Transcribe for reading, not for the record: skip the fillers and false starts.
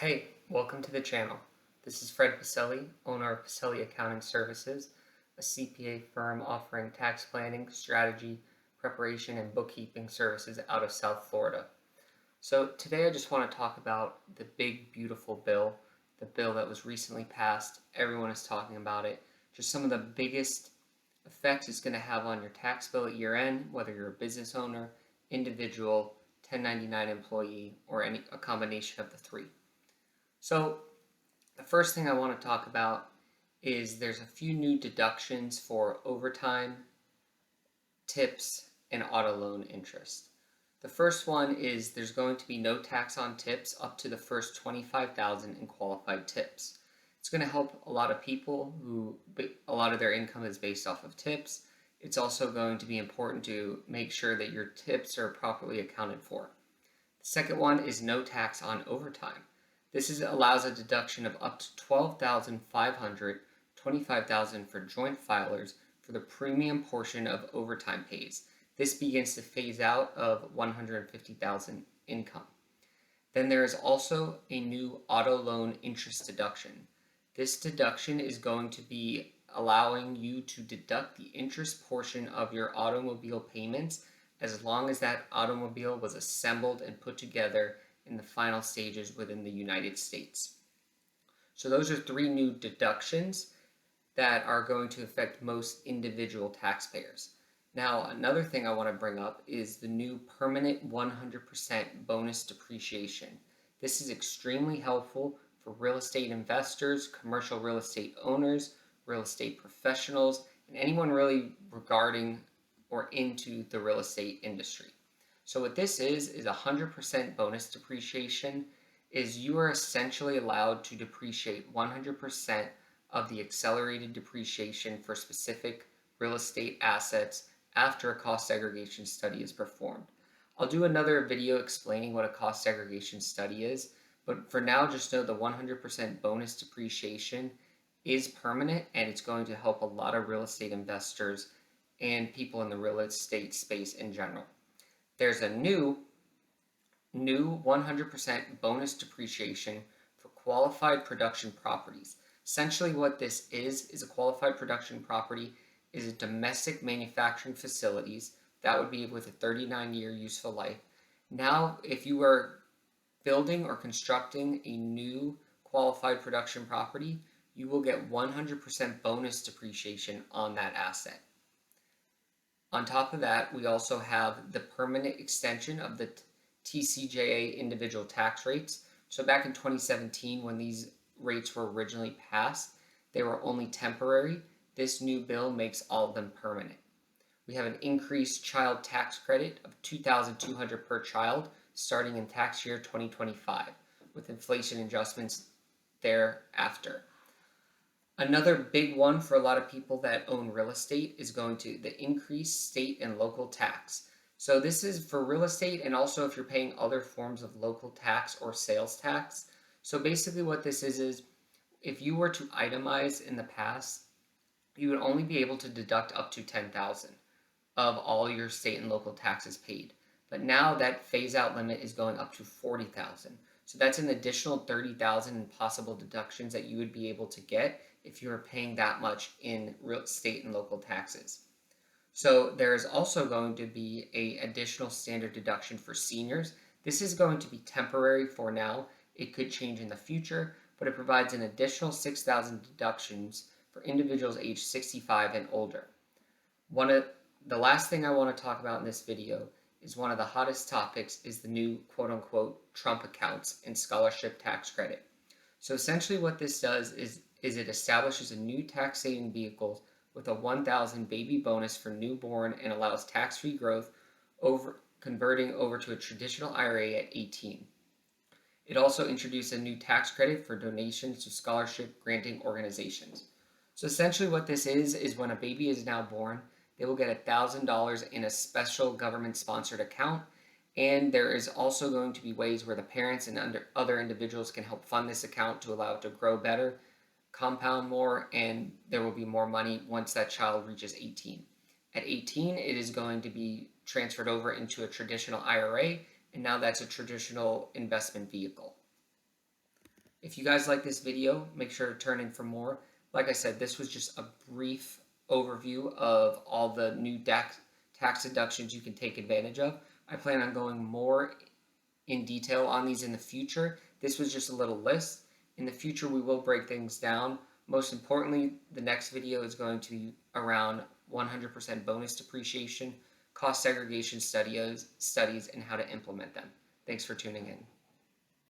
Hey, welcome to the channel. This is Fred Passelli, owner of Passelli Accounting Services, a CPA firm offering tax planning, strategy, preparation, and bookkeeping services out of South Florida. So today I just want to talk about the big, beautiful bill, the bill that was recently passed. Everyone is talking about it. Just some of the biggest effects it's going to have on your tax bill at year end, whether you're a business owner, individual, 1099 employee, or a combination of the three. So the first thing I want to talk about is there's a few new deductions for overtime, tips, and auto loan interest. The first one is there's going to be no tax on tips up to the first $25,000 in qualified tips. It's going to help a lot of people who a lot of their income is based off of tips. It's also going to be important to make sure that your tips are properly accounted for. The second one is no tax on overtime. This allows a deduction of up to $12,500, $25,000 for joint filers for the premium portion of overtime pays. This begins to phase out of $150,000 income. Then there is also a new auto loan interest deduction. This deduction is going to be allowing you to deduct the interest portion of your automobile payments as long as that automobile was assembled and put together in the final stages within the United States. So those are three new deductions that are going to affect most individual taxpayers. Now, another thing I want to bring up is the new permanent 100% bonus depreciation. This is extremely helpful for real estate investors, commercial real estate owners, real estate professionals, and anyone really regarding or into the real estate industry. So what this is 100% bonus depreciation. Is you are essentially allowed to depreciate 100% of the accelerated depreciation for specific real estate assets after a cost segregation study is performed. I'll do another video explaining what a cost segregation study is, but for now just know the 100% bonus depreciation is permanent, and it's going to help a lot of real estate investors and people in the real estate space in general. There's a new 100% bonus depreciation for qualified production properties. Essentially what this is a qualified production property is a domestic manufacturing facilities that would be with a 39-year useful life. Now, if you are building or constructing a new qualified production property, you will get 100% bonus depreciation on that asset. On top of that, we also have the permanent extension of the TCJA individual tax rates. So back in 2017, when these rates were originally passed, they were only temporary. This new bill makes all of them permanent. We have an increased child tax credit of $2,200 per child starting in tax year 2025, with inflation adjustments thereafter. Another big one for a lot of people that own real estate is going to the increased state and local tax. So this is for real estate and also if you're paying other forms of local tax or sales tax. So basically what this is if you were to itemize in the past, you would only be able to deduct up to $10,000 of all your state and local taxes paid. But now that phase out limit is going up to $40,000. So that's an additional $30,000 in possible deductions that you would be able to get if you were paying that much in real state and local taxes. So there is also going to be an additional standard deduction for seniors. This is going to be temporary for now. It could change in the future, but it provides an additional $6,000 deductions for individuals aged 65 and older. The last thing I want to talk about in this video is one of the hottest topics is the new quote-unquote Trump accounts and scholarship tax credit. So essentially what this does is it establishes a new tax saving vehicle with a $1,000 baby bonus for newborn and allows tax-free growth converting over to a traditional IRA at 18. It also introduced a new tax credit for donations to scholarship granting organizations. So essentially what this is when a baby is now born, they will get $1,000 in a special government-sponsored account, and there is also going to be ways where the parents and other individuals can help fund this account to allow it to grow better, compound more, and there will be more money once that child reaches 18. At 18, it is going to be transferred over into a traditional IRA, and now that's a traditional investment vehicle. If you guys like this video, make sure to turn in for more. Like I said, this was just a brief overview of all the new tax deductions you can take advantage of. I plan on going more in detail on these in the future. This was just a little list. In the future, we will break things down. Most importantly, the next video is going to be around 100% bonus depreciation, cost segregation studies, and how to implement them. Thanks for tuning in.